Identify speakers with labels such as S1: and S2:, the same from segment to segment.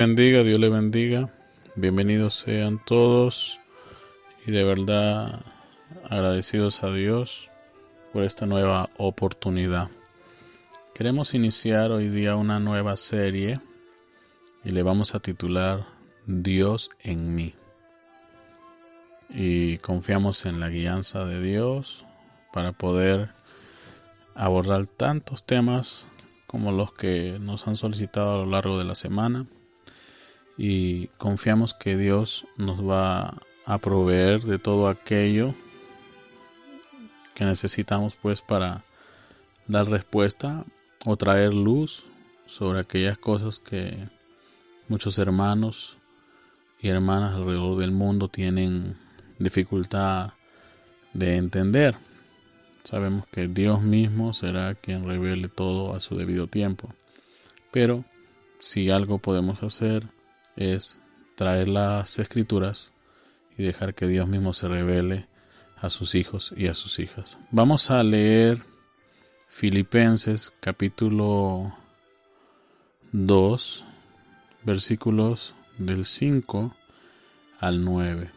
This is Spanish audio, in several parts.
S1: Bendiga, Dios le bendiga. Bienvenidos sean todos y de verdad agradecidos a Dios por esta nueva oportunidad. Queremos iniciar hoy día una nueva serie y le vamos a titular Dios en mí. Y confiamos en la guianza de Dios para poder abordar tantos temas como los que nos han solicitado a lo largo de la semana. Y confiamos que Dios nos va a proveer de todo aquello que necesitamos pues para dar respuesta o traer luz sobre aquellas cosas que muchos hermanos y hermanas alrededor del mundo tienen dificultad de entender. Sabemos que Dios mismo será quien revele todo a su debido tiempo, pero si algo podemos hacer es traer las escrituras y dejar que Dios mismo se revele a sus hijos y a sus hijas. Vamos a leer Filipenses capítulo 2, versículos del 5 al 9.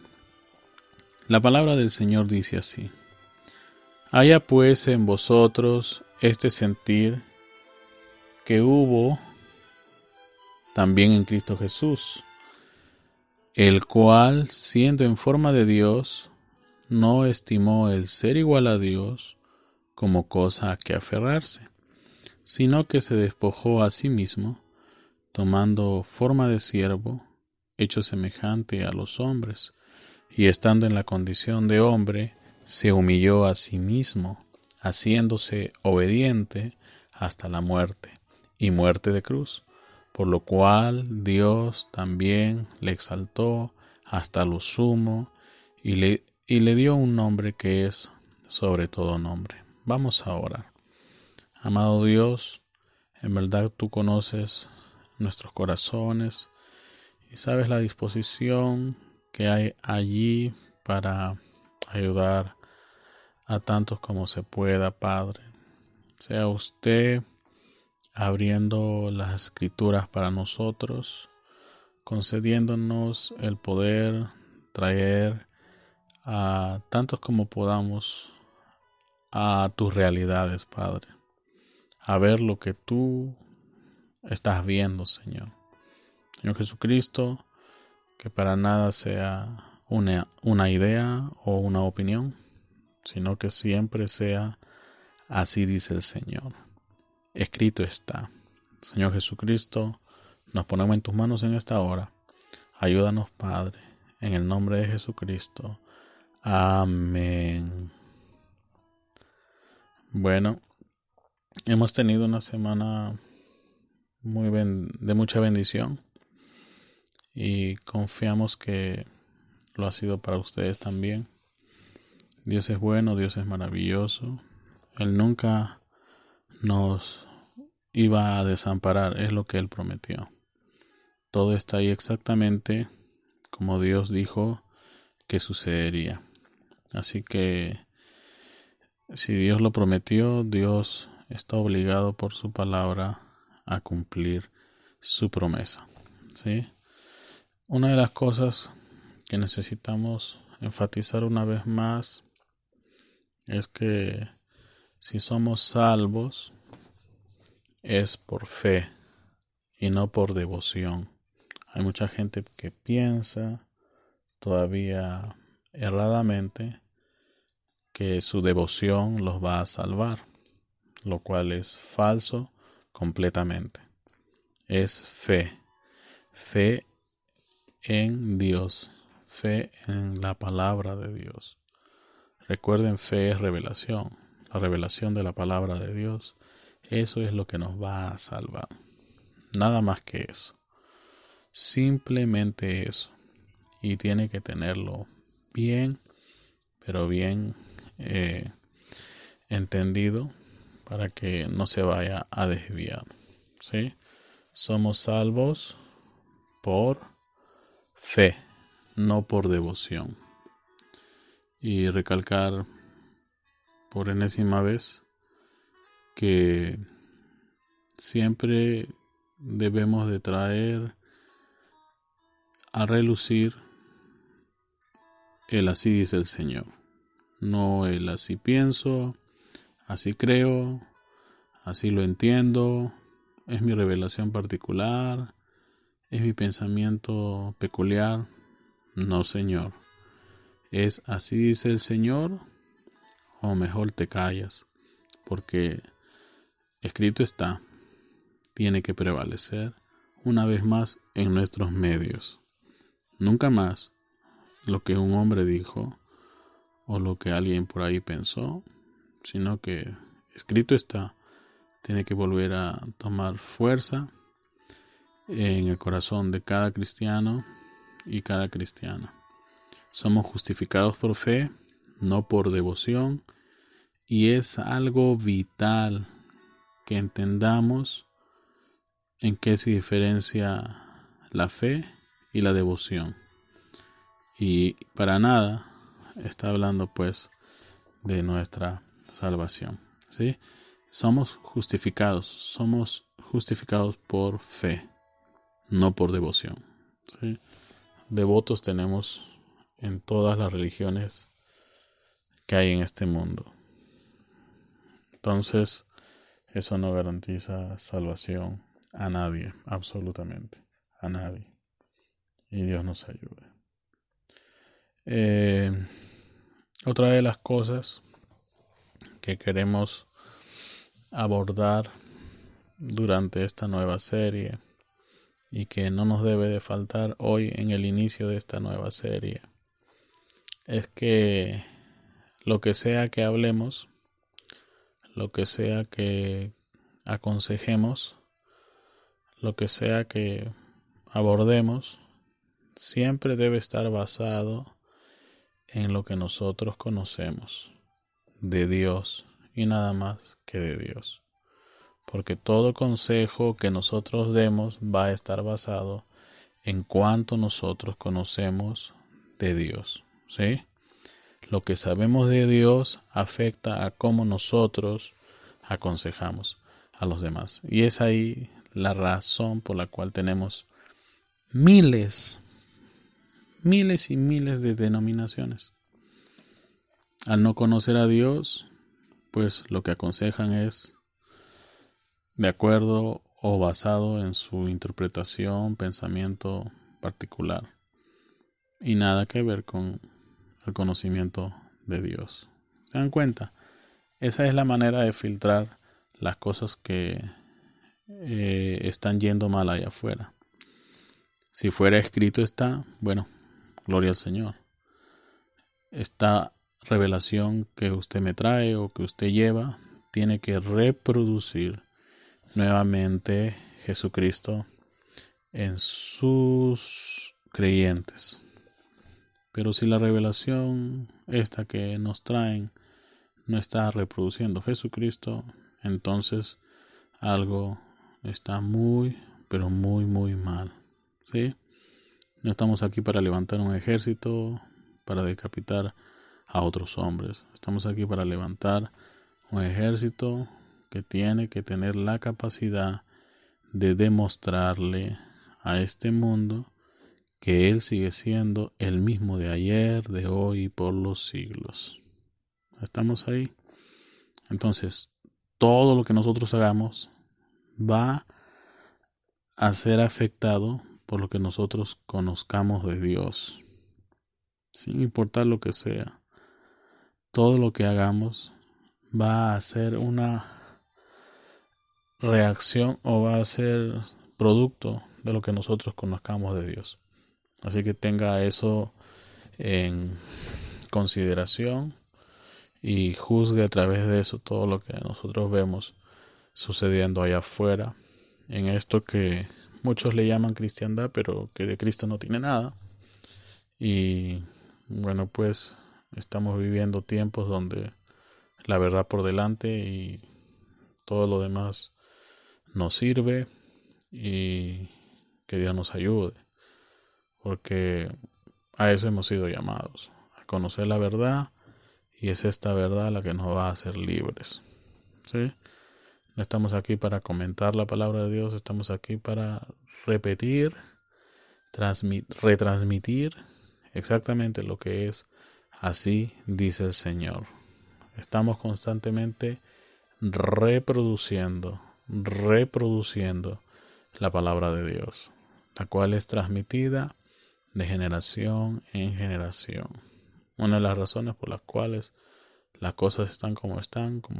S1: La palabra del Señor dice así: Haya pues en vosotros este sentir que hubo también en Cristo Jesús, el cual, siendo en forma de Dios, no estimó el ser igual a Dios como cosa a que aferrarse, sino que se despojó a sí mismo, tomando forma de siervo, hecho semejante a los hombres, y estando en la condición de hombre, se humilló a sí mismo, haciéndose obediente hasta la muerte, y muerte de cruz. Por lo cual Dios también le exaltó hasta lo sumo y le dio un nombre que es sobre todo nombre. Vamos a orar. Amado Dios, en verdad tú conoces nuestros corazones y sabes la disposición que hay allí para ayudar a tantos como se pueda, Padre. Sea usted abriendo las escrituras para nosotros, concediéndonos el poder traer a tantos como podamos a tus realidades, Padre, a ver lo que tú estás viendo, Señor. Señor Jesucristo, que para nada sea una idea o una opinión, sino que siempre sea así dice el Señor. Escrito está. Señor Jesucristo, nos ponemos en tus manos en esta hora. Ayúdanos, Padre, en el nombre de Jesucristo. Amén. Bueno, hemos tenido una semana de mucha bendición y confiamos que lo ha sido para ustedes también. Dios es bueno, Dios es maravilloso. Él nunca nos iba a desamparar, es lo que Él prometió. Todo está ahí exactamente como Dios dijo que sucedería. Así que si Dios lo prometió, Dios está obligado por su palabra a cumplir su promesa. ¿Sí? Una de las cosas que necesitamos enfatizar una vez más es que si somos salvos es por fe y no por devoción. Hay mucha gente que piensa todavía erradamente que su devoción los va a salvar, lo cual es falso completamente. Es fe en Dios, fe en la palabra de Dios. Recuerden, fe es revelación, la revelación de la palabra de Dios. Eso es lo que nos va a salvar. Nada más que eso. Simplemente eso. Y tiene que tenerlo bien, pero bien entendido para que no se vaya a desviar. ¿Sí? Somos salvos por fe, no por devoción. Y recalcar por enésima vez que siempre debemos de traer a relucir el así dice el Señor. No el así pienso, así creo, así lo entiendo, es mi revelación particular, es mi pensamiento peculiar. No, Señor. Es así dice el Señor, o mejor te callas, porque escrito está, tiene que prevalecer una vez más en nuestros medios. Nunca más lo que un hombre dijo o lo que alguien por ahí pensó, sino que escrito está, tiene que volver a tomar fuerza en el corazón de cada cristiano y cada cristiana. Somos justificados por fe, no por devoción, y es algo vital que entendamos en qué se diferencia la fe y la devoción. Y para nada está hablando pues de nuestra salvación, ¿sí? Somos justificados por fe, no por devoción, ¿sí? Devotos tenemos en todas las religiones que hay en este mundo. Entonces, eso no garantiza salvación a nadie, absolutamente, a nadie. Y Dios nos ayude. Otra de las cosas que queremos abordar durante esta nueva serie y que no nos debe de faltar hoy en el inicio de esta nueva serie es que lo que sea que hablemos, lo que sea que aconsejemos, lo que sea que abordemos, siempre debe estar basado en lo que nosotros conocemos de Dios y nada más que de Dios. Porque todo consejo que nosotros demos va a estar basado en cuánto nosotros conocemos de Dios, ¿sí? Lo que sabemos de Dios afecta a cómo nosotros aconsejamos a los demás. Y es ahí la razón por la cual tenemos miles y miles de denominaciones. Al no conocer a Dios, pues lo que aconsejan es de acuerdo o basado en su interpretación, pensamiento particular y nada que ver con el conocimiento de Dios. ¿Se dan cuenta? Esa es la manera de filtrar las cosas que están yendo mal allá afuera. Si fuera escrito está, bueno, gloria al Señor. Esta revelación que usted me trae o que usted lleva tiene que reproducir nuevamente Jesucristo en sus creyentes. Pero si la revelación esta que nos traen no está reproduciendo Jesucristo, entonces algo está muy, pero muy, muy mal, ¿sí? No estamos aquí para levantar un ejército, para decapitar a otros hombres. Estamos aquí para levantar un ejército que tiene que tener la capacidad de demostrarle a este mundo que Él sigue siendo el mismo de ayer, de hoy y por los siglos. ¿Estamos ahí? Entonces, todo lo que nosotros hagamos va a ser afectado por lo que nosotros conozcamos de Dios, sin importar lo que sea. Todo lo que hagamos va a ser una reacción o va a ser producto de lo que nosotros conozcamos de Dios. Así que tenga eso en consideración y juzgue a través de eso todo lo que nosotros vemos sucediendo allá afuera, en esto que muchos le llaman cristiandad, pero que de Cristo no tiene nada. Y bueno, pues estamos viviendo tiempos donde la verdad por delante y todo lo demás nos sirve, y que Dios nos ayude, porque a eso hemos sido llamados, a conocer la verdad, y es esta verdad la que nos va a hacer libres, ¿sí? No estamos aquí para comentar la palabra de Dios, estamos aquí para repetir retransmitir exactamente lo que es. Así dice el Señor. Estamos constantemente reproduciendo la palabra de Dios, la cual es transmitida de generación en generación. Una de las razones por las cuales las cosas están, como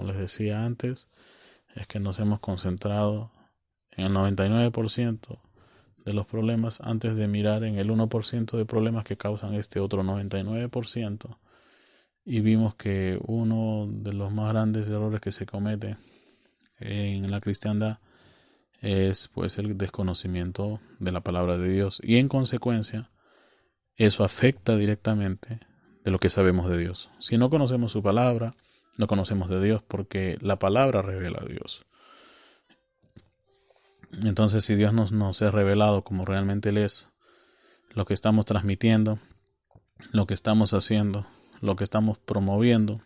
S1: les decía antes, es que nos hemos concentrado en el 99% de los problemas antes de mirar en el 1% de problemas que causan este otro 99%. Y vimos que uno de los más grandes errores que se comete en la cristiandad es pues el desconocimiento de la palabra de Dios, y en consecuencia eso afecta directamente de lo que sabemos de Dios. Si no conocemos su palabra, no conocemos de Dios, porque la palabra revela a Dios. Entonces, si Dios nos es revelado como realmente Él es, lo que estamos transmitiendo, lo que estamos haciendo, lo que estamos promoviendo,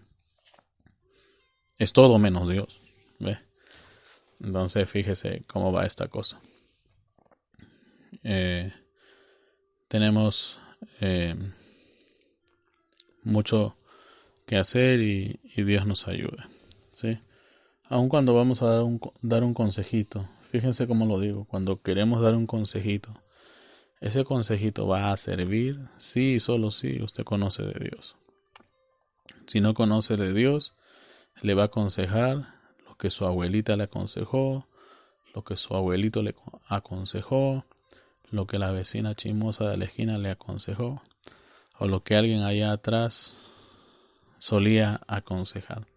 S1: es todo menos Dios. ¿Ve? Entonces, fíjese cómo va esta cosa. Tenemos mucho que hacer y Dios nos ayude, ¿sí? Aun cuando vamos a dar un consejito, fíjense cómo lo digo, cuando queremos dar un consejito, ese consejito va a servir sí y solo si usted conoce de Dios. Si no conoce de Dios, le va a aconsejar lo que su abuelita le aconsejó, lo que su abuelito le aconsejó, lo que la vecina chismosa de la esquina le aconsejó, o lo que alguien allá atrás solía aconsejar,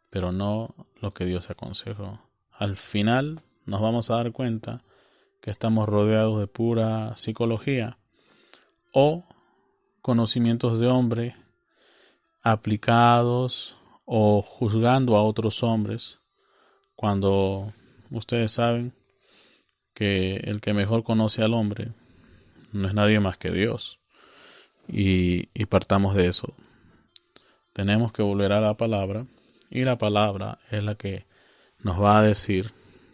S1: pero no lo que Dios aconsejó. Al final nos vamos a dar cuenta que estamos rodeados de pura psicología o conocimientos de hombre aplicados o juzgando a otros hombres, cuando ustedes saben que el que mejor conoce al hombre no es nadie más que Dios. Y partamos de eso. Tenemos que volver a la palabra, y la palabra es la que nos va a decir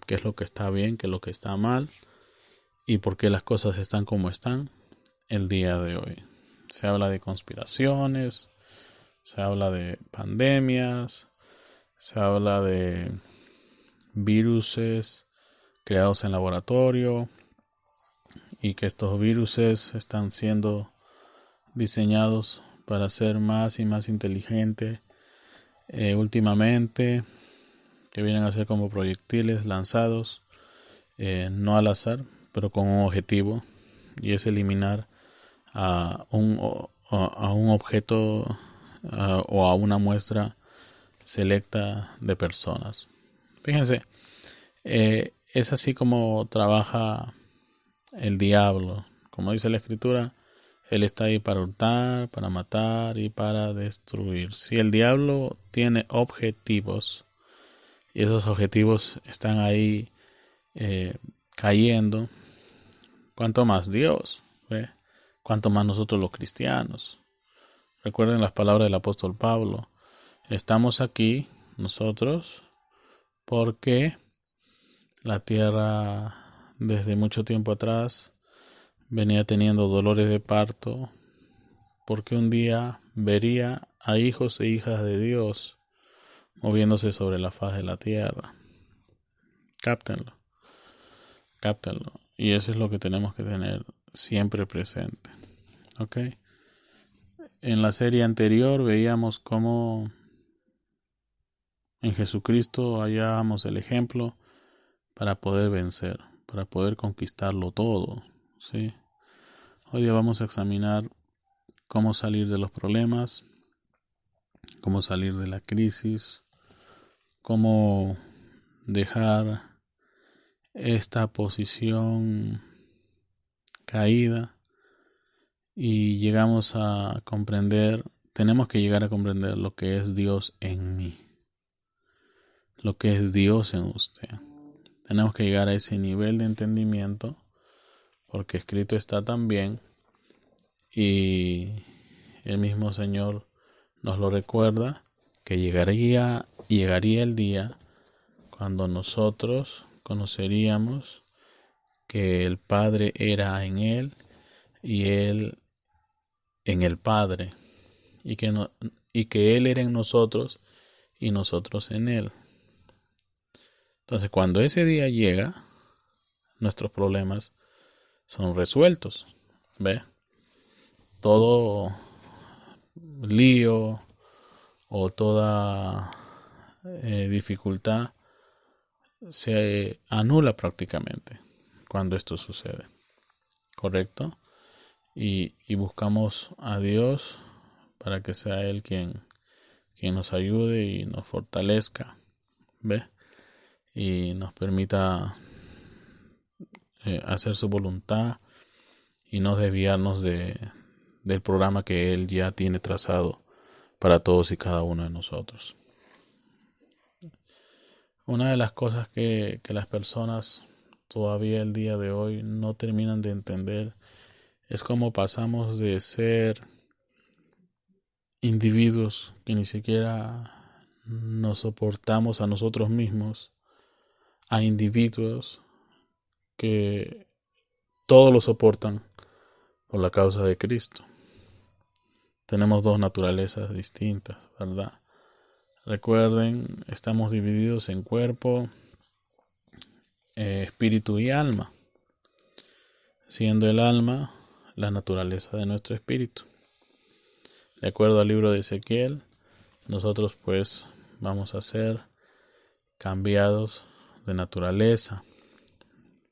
S1: qué es lo que está bien, qué es lo que está mal y por qué las cosas están como están el día de hoy. Se habla de conspiraciones, se habla de pandemias, se habla de viruses creados en laboratorio y que estos viruses están siendo diseñados para ser más y más inteligentes últimamente, que vienen a ser como proyectiles lanzados no al azar, pero con un objetivo, y es eliminar a un objeto o a una muestra selecta de personas. Fíjense, es así como trabaja el diablo. Como dice la Escritura, él está ahí para hurtar, para matar y para destruir. Si el diablo tiene objetivos y esos objetivos están ahí cayendo, ¿cuánto más Dios? ¿Ve? ¿Cuánto más nosotros los cristianos? Recuerden las palabras del apóstol Pablo. Estamos aquí nosotros porque la tierra desde mucho tiempo atrás venía teniendo dolores de parto, porque un día vería a hijos e hijas de Dios moviéndose sobre la faz de la tierra. Cáptenlo. Y eso es lo que tenemos que tener siempre presente. ¿Ok? En la serie anterior veíamos cómo en Jesucristo hallábamos el ejemplo para poder vencer, para poder conquistarlo todo, ¿sí? Hoy día vamos a examinar cómo salir de los problemas, cómo salir de la crisis, cómo dejar esta posición caída, y llegamos a comprender, tenemos que llegar a comprender lo que es Dios en mí, lo que es Dios en usted. Tenemos que llegar a ese nivel de entendimiento, porque escrito está también, y el mismo Señor nos lo recuerda, que llegaría el día cuando nosotros conoceríamos que el Padre era en Él y Él en el Padre, y que Él era en nosotros y nosotros en Él. Entonces, cuando ese día llega, nuestros problemas son resueltos. ¿Ve? Todo lío o toda dificultad se anula prácticamente cuando esto sucede. ¿Correcto? Y buscamos a Dios para que sea Él quien nos ayude y nos fortalezca. ¿Ve? Y nos permita hacer su voluntad y no desviarnos del programa que Él ya tiene trazado para todos y cada uno de nosotros. Una de las cosas que las personas todavía el día de hoy no terminan de entender es cómo pasamos de ser individuos que ni siquiera nos soportamos a nosotros mismos a individuos que todo lo soportan por la causa de Cristo. Tenemos dos naturalezas distintas, ¿verdad? Recuerden, estamos divididos en cuerpo, espíritu y alma, siendo el alma la naturaleza de nuestro espíritu. De acuerdo al libro de Ezequiel, nosotros pues vamos a ser cambiados de naturaleza.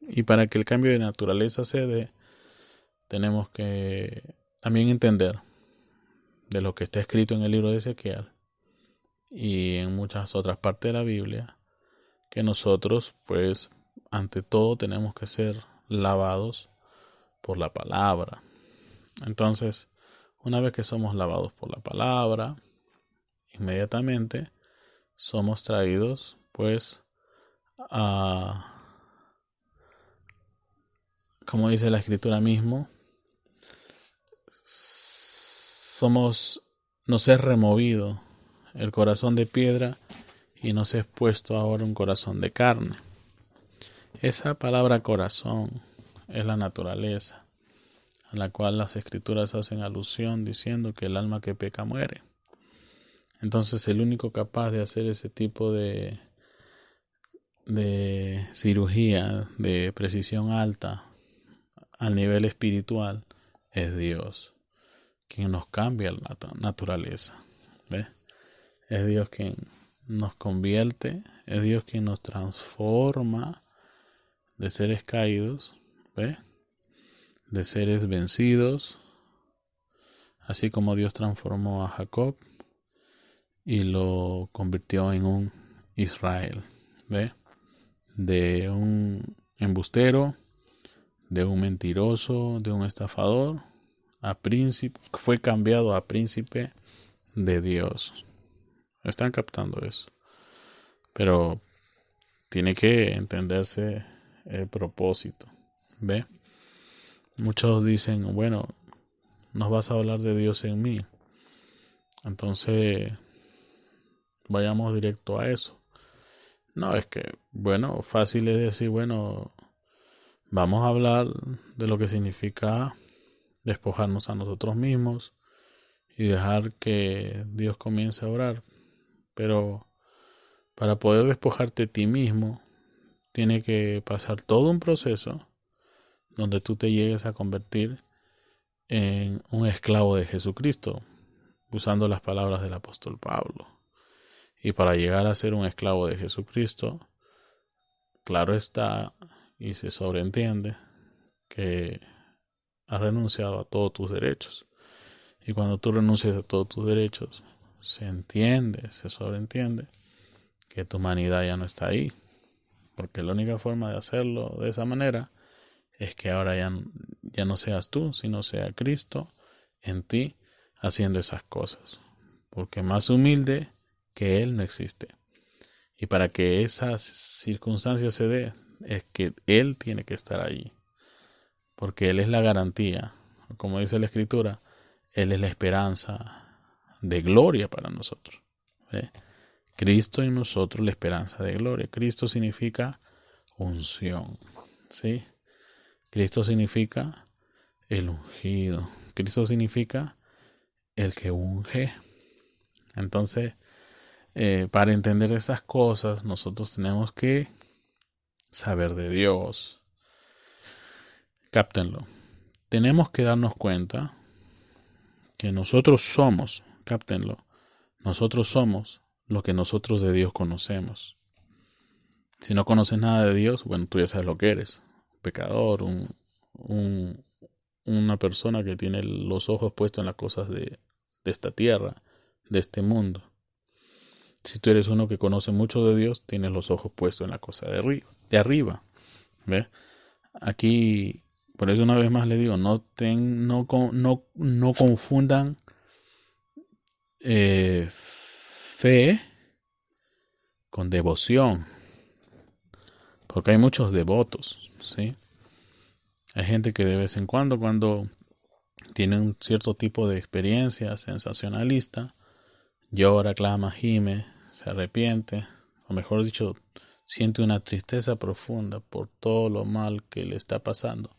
S1: Y para que el cambio de naturaleza se dé, tenemos que también entender de lo que está escrito en el libro de Ezequiel y en muchas otras partes de la Biblia, que nosotros pues ante todo tenemos que ser lavados por la palabra. Entonces, una vez que somos lavados por la palabra, inmediatamente somos traídos pues a, como dice la escritura mismo, nos es removido el corazón de piedra y nos es puesto ahora un corazón de carne. Esa palabra corazón es la naturaleza a la cual las escrituras hacen alusión diciendo que el alma que peca muere. Entonces el único capaz de hacer ese tipo de cirugía de precisión alta al nivel espiritual es Dios, quien nos cambia la naturaleza. ¿Ve? Es Dios quien nos convierte, es Dios quien nos transforma de seres caídos, ¿ve? De seres vencidos, así como Dios transformó a Jacob y lo convirtió en un Israel, ¿ve? De un embustero, de un mentiroso, de un estafador, a príncipe, fue cambiado a príncipe de Dios. Están captando eso. Pero tiene que entenderse el propósito. ¿Ve? Muchos dicen, bueno, nos vas a hablar de Dios en mí. Entonces, vayamos directo a eso. No, es que, bueno, fácil es decir, bueno, vamos a hablar de lo que significa despojarnos a nosotros mismos y dejar que Dios comience a orar. Pero para poder despojarte de ti mismo, tiene que pasar todo un proceso donde tú te llegues a convertir en un esclavo de Jesucristo, usando las palabras del apóstol Pablo. Y para llegar a ser un esclavo de Jesucristo, claro está y se sobreentiende que has renunciado a todos tus derechos. Y cuando tú renuncias a todos tus derechos, se entiende, se sobreentiende que tu humanidad ya no está ahí. Porque la única forma de hacerlo de esa manera es que ahora ya no seas tú, sino sea Cristo en ti haciendo esas cosas. Porque más humilde que Él no existe. Y para que esa circunstancia se dé, es que Él tiene que estar allí. Porque Él es la garantía. Como dice la Escritura, Él es la esperanza de gloria para nosotros. ¿Ve? Cristo en nosotros, la esperanza de gloria. Cristo significa unción. ¿Sí? Cristo significa el ungido. Cristo significa el que unge. Entonces, para entender esas cosas, nosotros tenemos que saber de Dios. Cáptenlo. Tenemos que darnos cuenta que nosotros somos, cáptenlo, nosotros somos lo que nosotros de Dios conocemos. Si no conoces nada de Dios, bueno, tú ya sabes lo que eres. Un pecador, una persona que tiene los ojos puestos en las cosas de esta tierra, de este mundo. Si tú eres uno que conoce mucho de Dios, tienes los ojos puestos en la cosa de arriba. ¿Ves? Aquí, por eso una vez más le digo, no confundan fe con devoción. Porque hay muchos devotos, ¿sí? Hay gente que de vez en cuando tiene un cierto tipo de experiencia sensacionalista, llora, clama, gime, se arrepiente, o mejor dicho, siente una tristeza profunda por todo lo mal que le está pasando.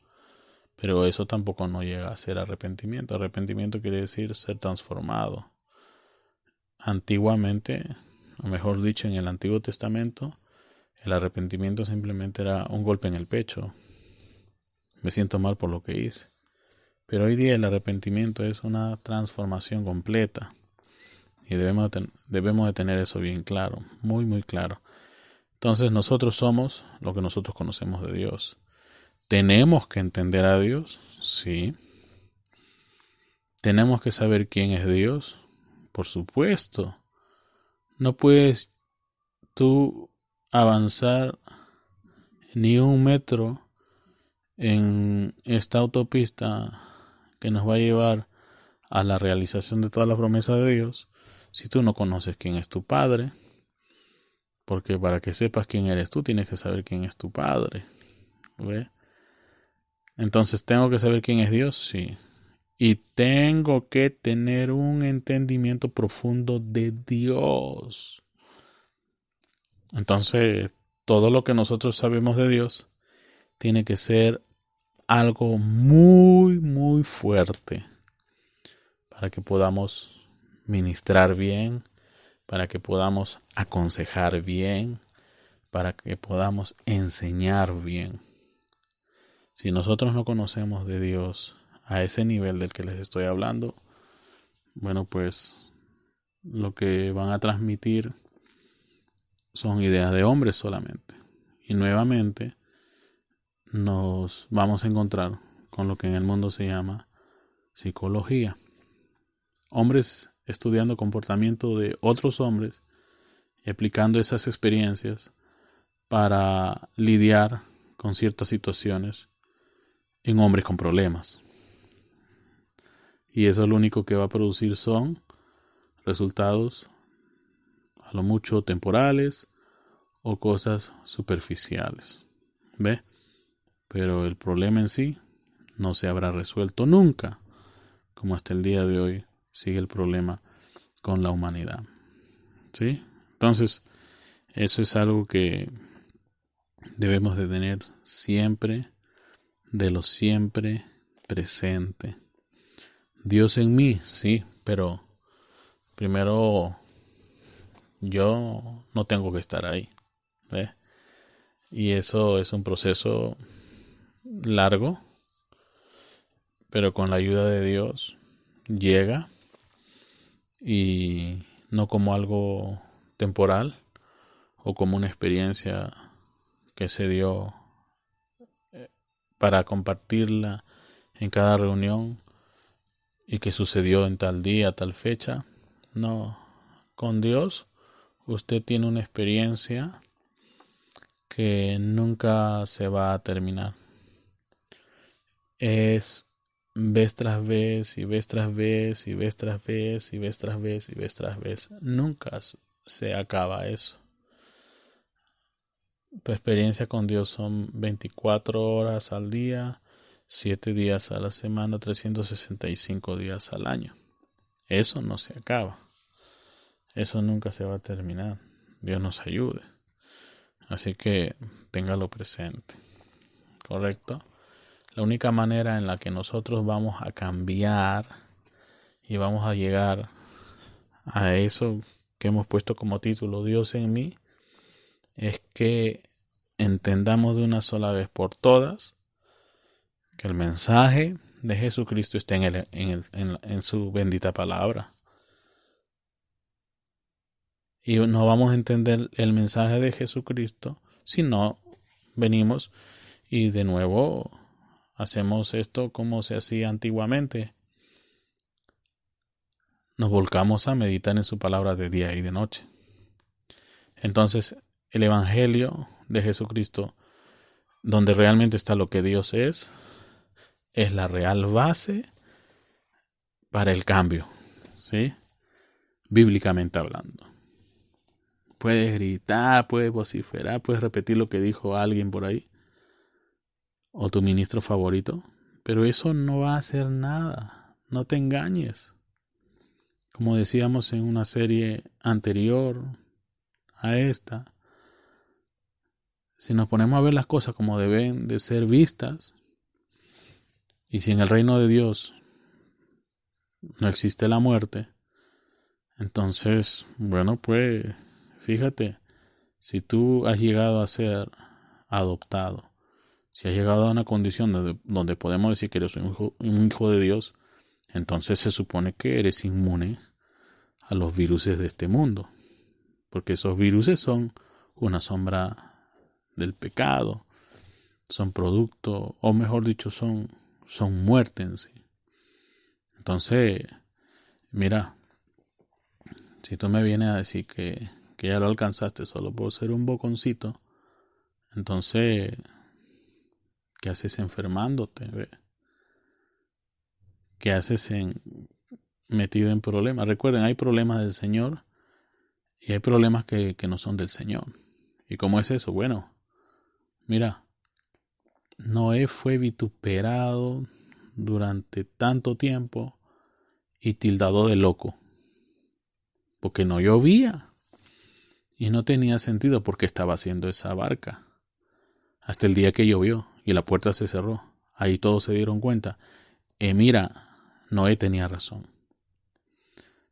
S1: Pero eso tampoco no llega a ser arrepentimiento. Arrepentimiento quiere decir ser transformado. Antiguamente, o mejor dicho, en el Antiguo Testamento, el arrepentimiento simplemente era un golpe en el pecho. Me siento mal por lo que hice. Pero hoy día el arrepentimiento es una transformación completa. Y debemos de tener eso bien claro, muy muy claro. Entonces nosotros somos lo que nosotros conocemos de Dios. ¿Tenemos que entender a Dios? Sí. ¿Tenemos que saber quién es Dios? Por supuesto. No puedes tú avanzar ni un metro en esta autopista que nos va a llevar a la realización de todas las promesas de Dios si tú no conoces quién es tu Padre. Porque para que sepas quién eres tú, tienes que saber quién es tu Padre. ¿Ve? Entonces, ¿tengo que saber quién es Dios? Sí. Y tengo que tener un entendimiento profundo de Dios. Entonces, todo lo que nosotros sabemos de Dios tiene que ser algo muy, muy fuerte para que podamos ministrar bien, para que podamos aconsejar bien, para que podamos enseñar bien. Si nosotros no conocemos de Dios a ese nivel del que les estoy hablando, bueno, pues lo que van a transmitir son ideas de hombres solamente. Y nuevamente nos vamos a encontrar con lo que en el mundo se llama psicología. Hombres estudiando comportamiento de otros hombres y aplicando esas experiencias para lidiar con ciertas situaciones en hombres con problemas. Y eso lo único que va a producir son resultados a lo mucho temporales o cosas superficiales. ¿Ve? Pero el problema en sí no se habrá resuelto nunca, como hasta el día de hoy sigue el problema con la humanidad. ¿Sí? Entonces, eso es algo que debemos de tener siempre, de lo siempre presente. Dios en mí, sí, pero primero yo no tengo que estar ahí. ¿Ves? Y eso es un proceso largo, pero con la ayuda de Dios llega, y no como algo temporal o como una experiencia que se dio para compartirla en cada reunión y que sucedió en tal día, tal fecha. No, con Dios usted tiene una experiencia que nunca se va a terminar. Es vez tras vez y vez tras vez y vez tras vez y vez tras vez y vez tras vez. Nunca se acaba eso. Tu experiencia con Dios son 24 horas al día, 7 días a la semana, 365 días al año. Eso no se acaba. Eso nunca se va a terminar. Dios nos ayude. Así que téngalo presente. ¿Correcto? la única manera en la que nosotros vamos a cambiar y vamos a llegar a eso que hemos puesto como título, Dios en mí, es que entendamos de una sola vez por todas que el mensaje de Jesucristo está en su bendita palabra. Y no vamos a entender el mensaje de Jesucristo si no venimos y de nuevo hacemos esto como se hacía antiguamente. Nos volcamos a meditar en su palabra de día y de noche. Entonces, el Evangelio de Jesucristo, donde realmente está lo que Dios es la real base para el cambio, ¿sí? Bíblicamente hablando. Puedes gritar, puedes vociferar, puedes repetir lo que dijo alguien por ahí, o tu ministro favorito, pero eso no va a hacer nada. No te engañes. Como decíamos en una serie anterior a esta, si nos ponemos a ver las cosas como deben de ser vistas, y si en el reino de Dios no existe la muerte, entonces, bueno, pues fíjate, si tú has llegado a ser adoptado, si has llegado a una condición donde podemos decir que eres un hijo de Dios, entonces se supone que eres inmune a los virus de este mundo, porque esos virus son una sombra del pecado, son producto, o mejor dicho, son muerte en sí. Entonces, mira, si tú me vienes a decir que ya lo alcanzaste solo por ser un boconcito, entonces, ¿qué haces enfermándote? ¿Ve? ¿Qué haces metido en problemas? Recuerden, hay problemas del Señor y hay problemas que no son del Señor. ¿Y cómo es eso? Bueno, mira, Noé fue vituperado durante tanto tiempo y tildado de loco, porque no llovía y no tenía sentido porque estaba haciendo esa barca. Hasta el día que llovió y la puerta se cerró. Ahí todos se dieron cuenta. Mira, Noé tenía razón.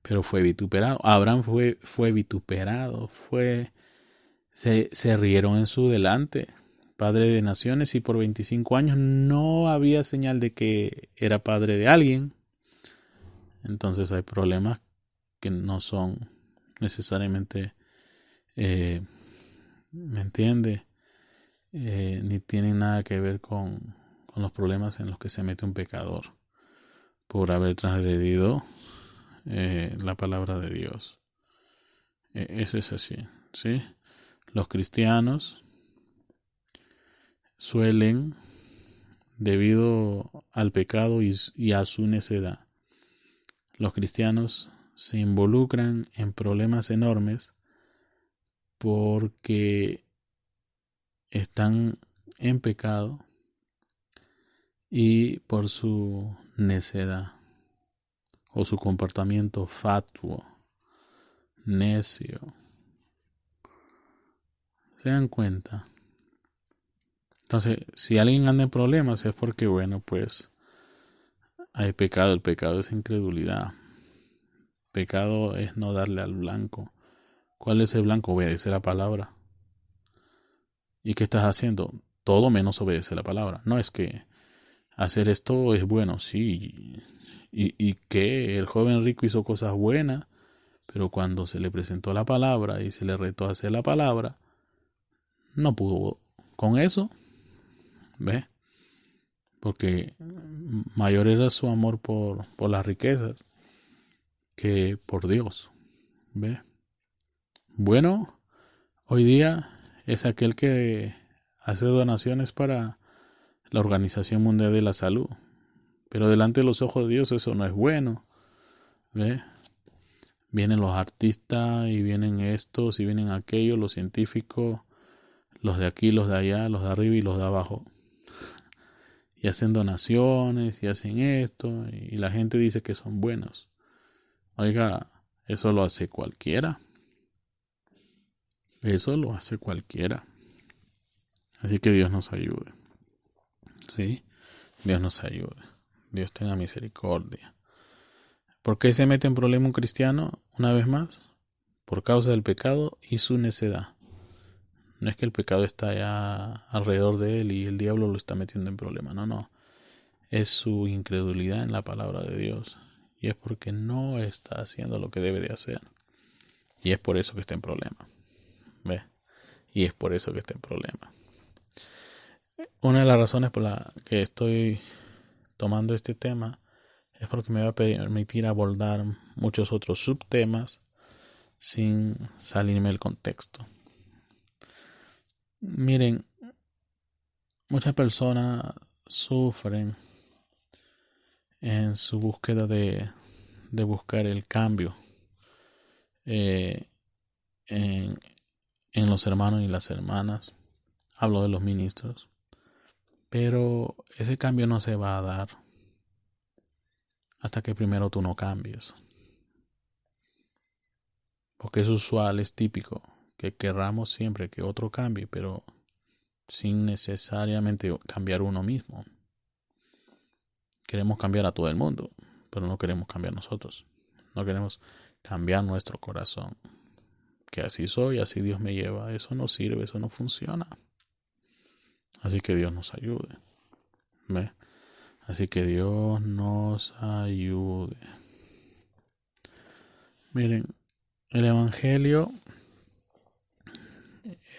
S1: Pero fue vituperado. Abraham fue vituperado. Se rieron en su delante. Padre de naciones, y por 25 años no había señal de que era padre de alguien. Entonces hay problemas que no son necesariamente, ¿me entiende? Ni tienen nada que ver con los problemas en los que se mete un pecador por haber transgredido la palabra de Dios. Eso es así, ¿sí? Los cristianos suelen, debido al pecado y a su necedad, los cristianos se involucran en problemas enormes porque están en pecado y por su necedad o su comportamiento fatuo, necio. ¿Se dan cuenta? Entonces, si alguien anda en problemas es porque, bueno, pues hay pecado. El pecado es incredulidad. Pecado es no darle al blanco. ¿Cuál es el blanco? Obedece la palabra. ¿Y qué estás haciendo? Todo menos obedece la palabra. No es que hacer esto es bueno, sí. Y que el joven rico hizo cosas buenas, pero cuando se le presentó la palabra y se le retó a hacer la palabra, no pudo con eso. ¿Ves? Porque mayor era su amor por las riquezas que por Dios. ¿Ves? Bueno, hoy día es aquel que hace donaciones para la Organización Mundial de la Salud, pero delante de los ojos de Dios eso no es bueno. ¿Ves? Vienen los artistas y vienen estos y vienen aquellos, los científicos, los de aquí, los de allá, los de arriba y los de abajo, y hacen donaciones y hacen esto y la gente dice que son buenos. Oiga, eso lo hace cualquiera. Eso lo hace cualquiera. Así que Dios nos ayude. ¿Sí? Dios nos ayude. Dios tenga misericordia. ¿Por qué se mete en problema un cristiano? Una vez más, por causa del pecado y su necedad. No es que el pecado está ya alrededor de él y el diablo lo está metiendo en problema. No. Es su incredulidad en la palabra de Dios. Y es porque no está haciendo lo que debe de hacer. Y es por eso que está en problema. ¿Ves? Y es por eso que está en problema. Una de las razones por la que estoy tomando este tema es porque me va a permitir abordar muchos otros subtemas sin salirme del contexto. Miren, muchas personas sufren en su búsqueda de buscar el cambio en los hermanos y las hermanas. Hablo de los ministros. Pero ese cambio no se va a dar hasta que primero tú no cambies. Porque es usual, es típico que querramos siempre que otro cambie, pero sin necesariamente cambiar uno mismo. Queremos cambiar a todo el mundo, pero no queremos cambiar nosotros. No queremos cambiar nuestro corazón. Que así soy, así Dios me lleva. Eso no sirve, eso no funciona. Así que Dios nos ayude. ¿Ve? Así que Dios nos ayude. Miren, el Evangelio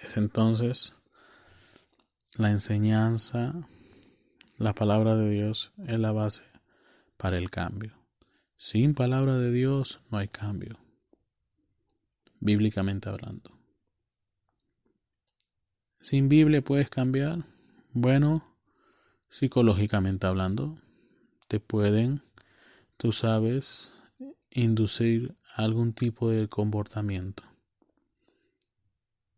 S1: es entonces la enseñanza, la palabra de Dios es la base para el cambio. Sin palabra de Dios no hay cambio, bíblicamente hablando. ¿Sin Biblia puedes cambiar? Bueno, psicológicamente hablando, te pueden, tú sabes, inducir algún tipo de comportamiento.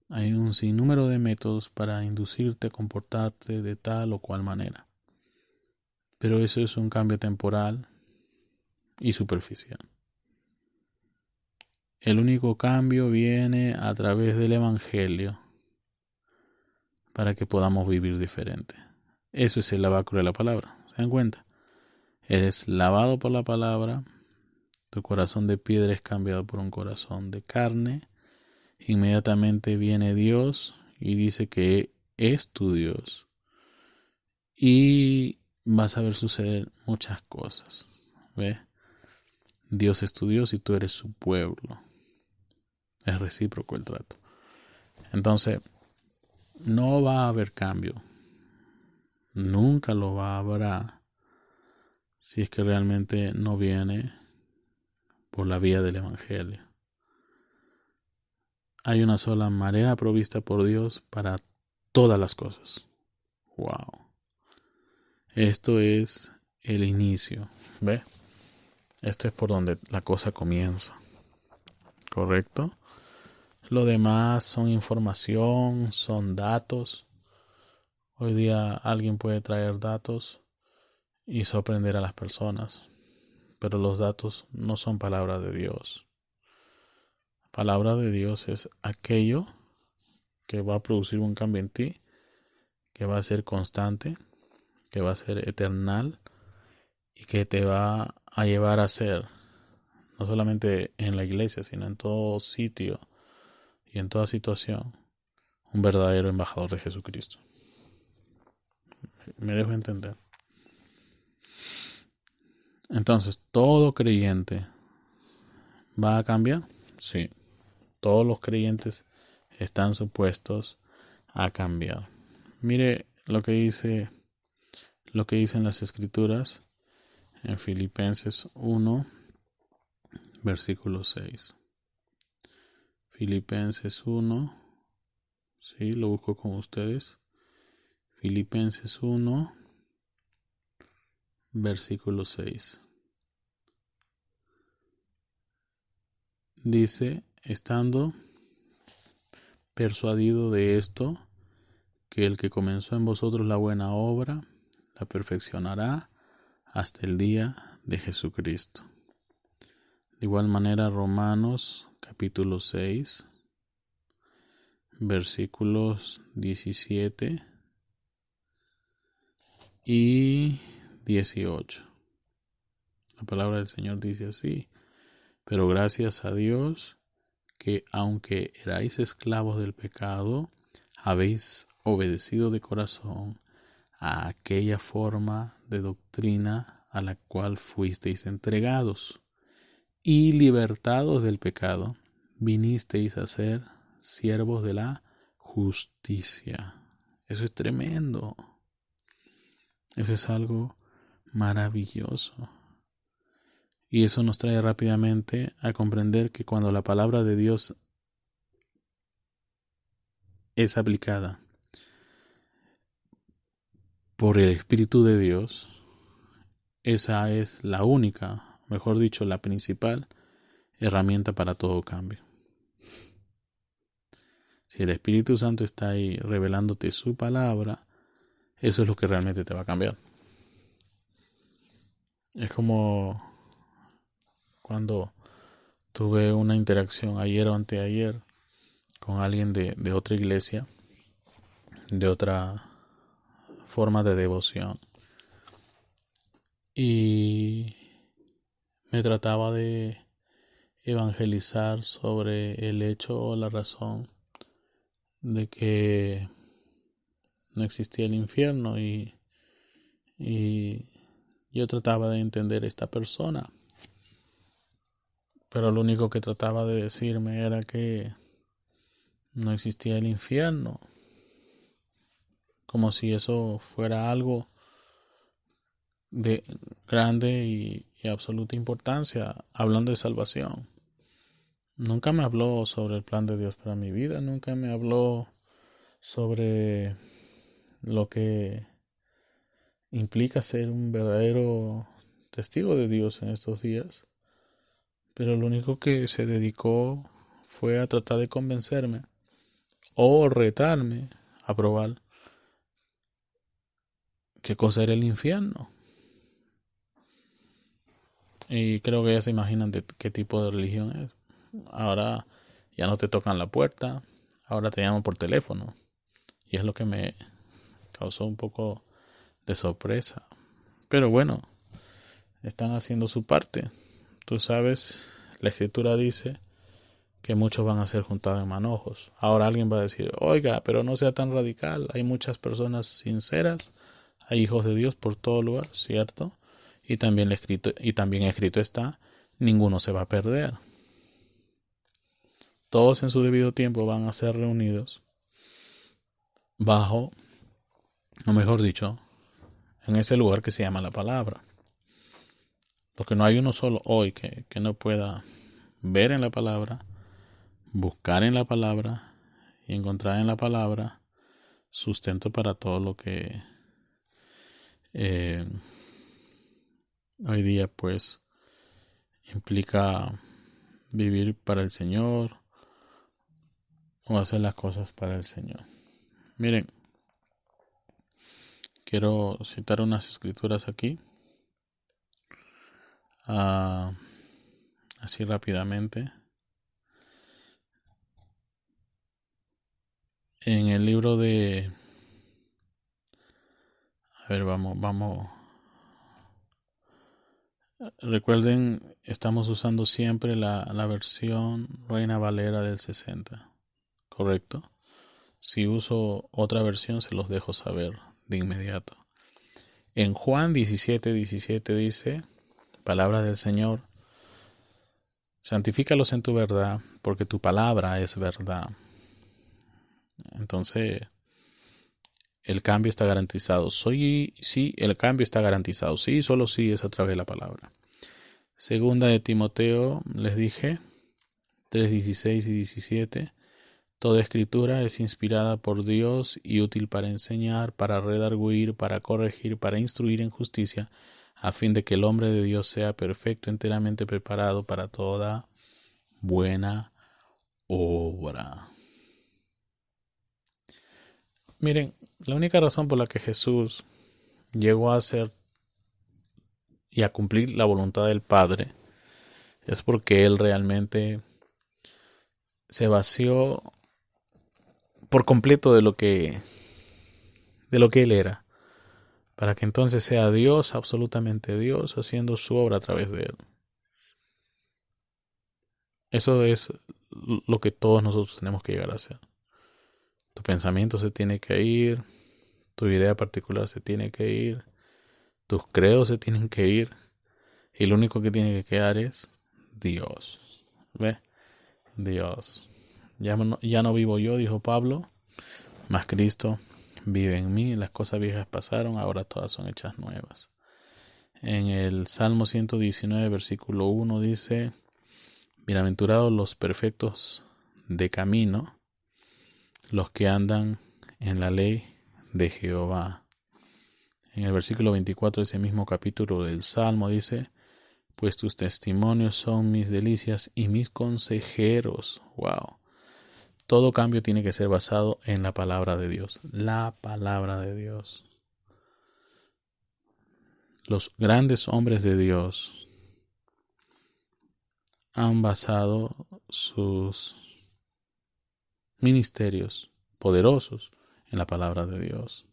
S1: Hay un sinnúmero de métodos para inducirte a comportarte de tal o cual manera. Pero eso es un cambio temporal y superficial. El único cambio viene a través del Evangelio para que podamos vivir diferente. Eso es el lavacro de la palabra. ¿Se dan cuenta? Eres lavado por la palabra, tu corazón de piedra es cambiado por un corazón de carne. Inmediatamente viene Dios y dice que es tu Dios. Y vas a ver suceder muchas cosas. ¿Ves? Dios es tu Dios y tú eres su pueblo. Es recíproco el trato. Entonces, no va a haber cambio. Nunca lo va a haber si es que realmente no viene por la vía del Evangelio. Hay una sola manera provista por Dios para todas las cosas. Wow. Esto es el inicio. ¿Ve? Esto es por donde la cosa comienza. ¿Correcto? Lo demás son información, son datos. Hoy día alguien puede traer datos y sorprender a las personas. Pero los datos no son palabra de Dios. Palabra de Dios es aquello que va a producir un cambio en ti, que va a ser constante, que va a ser eternal y que te va a llevar a ser, no solamente en la iglesia, sino en todo sitio y en toda situación, un verdadero embajador de Jesucristo. ¿Me dejo entender? Entonces, ¿todo creyente va a cambiar? Sí. Todos los creyentes están supuestos a cambiar. Mire lo que dicen las Escrituras en Filipenses 1, versículo 6. Filipenses 1, sí, lo busco con ustedes. Filipenses 1, versículo 6. Dice, estando persuadido de esto, que el que comenzó en vosotros la buena obra, la perfeccionará hasta el día de Jesucristo. De igual manera, Romanos capítulo 6, versículos 17 y 18. La palabra del Señor dice así: pero gracias a Dios que aunque erais esclavos del pecado, habéis obedecido de corazón a aquella forma de doctrina a la cual fuisteis entregados, y libertados del pecado, vinisteis a ser siervos de la justicia. Eso es tremendo. Eso es algo maravilloso. Y eso nos trae rápidamente a comprender que cuando la palabra de Dios es aplicada por el Espíritu de Dios, esa es la única, mejor dicho, la principal herramienta para todo cambio. Si el Espíritu Santo está ahí revelándote su palabra, eso es lo que realmente te va a cambiar. Es como cuando tuve una interacción ayer o anteayer con alguien de otra iglesia, de otra forma de devoción, y me trataba de evangelizar sobre el hecho o la razón de que no existía el infierno, y yo trataba de entender a esta persona, pero lo único que trataba de decirme era que no existía el infierno, como si eso fuera algo de grande y absoluta importancia, hablando de salvación. Nunca me habló sobre el plan de Dios para mi vida, nunca me habló sobre lo que implica ser un verdadero testigo de Dios en estos días, pero lo único que se dedicó fue a tratar de convencerme o retarme a probar qué cosa era el infierno. Y creo que ya se imaginan de qué tipo de religión es. Ahora ya no te tocan la puerta, ahora te llaman por teléfono. Y es lo que me causó un poco de sorpresa. Pero bueno, están haciendo su parte. Tú sabes, la escritura dice que muchos van a ser juntados en manojos. Ahora alguien va a decir: oiga, pero no sea tan radical. Hay muchas personas sinceras, hay hijos de Dios por todo lugar, ¿cierto? Y también escrito está: ninguno se va a perder. Todos en su debido tiempo van a ser reunidos bajo, o mejor dicho, en ese lugar que se llama la palabra. Porque no hay uno solo hoy que no pueda ver en la palabra, buscar en la palabra y encontrar en la palabra sustento para todo lo que hoy día pues implica vivir para el Señor o hacer las cosas para el Señor. Miren, quiero citar unas escrituras aquí, así rápidamente. En el libro de... A ver, vamos. Recuerden, estamos usando siempre la versión Reina Valera del 60, ¿correcto? Si uso otra versión se los dejo saber de inmediato. En Juan 17:17 dice: palabra del Señor, santifícalos en tu verdad, porque tu palabra es verdad. Entonces, el cambio está garantizado. El cambio está garantizado. Sí, solo sí es a través de la palabra. Segunda de Timoteo, les dije, 3:16 y 17. Toda escritura es inspirada por Dios y útil para enseñar, para redarguir, para corregir, para instruir en justicia, a fin de que el hombre de Dios sea perfecto, enteramente preparado para toda buena obra. Miren, la única razón por la que Jesús llegó a hacer y a cumplir la voluntad del Padre es porque Él realmente se vació por completo de lo que Él era. para que entonces sea Dios, absolutamente Dios, haciendo su obra a través de él. Eso es lo que todos nosotros tenemos que llegar a hacer. Tu pensamiento se tiene que ir, tu idea particular se tiene que ir, tus credos se tienen que ir, y lo único que tiene que quedar es Dios. ¿Ve? Dios. Ya no vivo yo, dijo Pablo, mas Cristo vive en mí. Las cosas viejas pasaron, ahora todas son hechas nuevas. En el Salmo 119, versículo 1 dice: bienaventurados los perfectos de camino, los que andan en la ley de Jehová. En el versículo 24 de ese mismo capítulo del Salmo dice: pues tus testimonios son mis delicias y mis consejeros. Wow. Todo cambio tiene que ser basado en la palabra de Dios. La palabra de Dios. Los grandes hombres de Dios han basado sus ministerios poderosos en la palabra de Dios.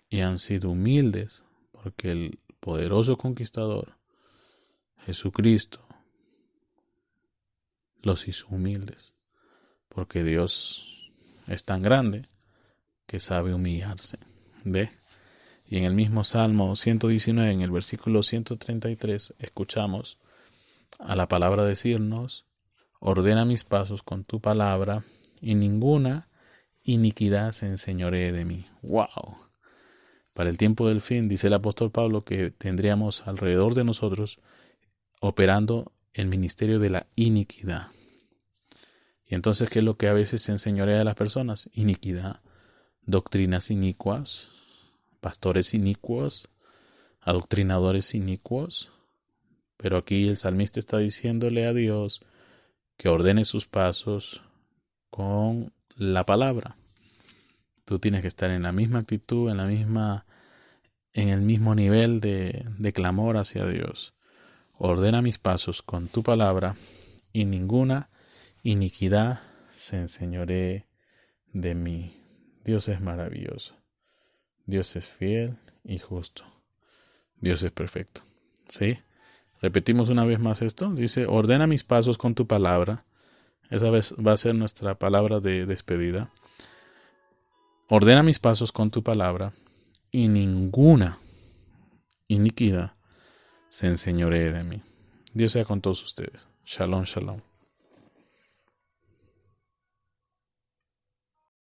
S1: Y han sido humildes porque el poderoso conquistador, Jesucristo, los hizo humildes. Porque Dios es tan grande que sabe humillarse. ¿Ve? Y en el mismo Salmo 119, en el versículo 133, escuchamos a la palabra decirnos: ordena mis pasos con tu palabra, y ninguna iniquidad se enseñoree de mí. ¡Wow! Para el tiempo del fin, dice el apóstol Pablo, que tendríamos alrededor de nosotros operando el ministerio de la iniquidad. Y entonces, ¿qué es lo que a veces se enseñorea a las personas? Iniquidad, doctrinas inicuas, pastores inicuos, adoctrinadores inicuos. Pero aquí el salmista está diciéndole a Dios que ordene sus pasos con la palabra. Tú tienes que estar en la misma actitud, en el mismo nivel de clamor hacia Dios. Ordena mis pasos con tu palabra, y ninguna iniquidad se enseñoree de mí. Dios es maravilloso. Dios es fiel y justo. Dios es perfecto. ¿Sí? Repetimos una vez más esto. Dice: ordena mis pasos con tu palabra. Esa vez va a ser nuestra palabra de despedida. Ordena mis pasos con tu palabra, y ninguna iniquidad se enseñoree de mí. Dios sea con todos ustedes. Shalom, shalom.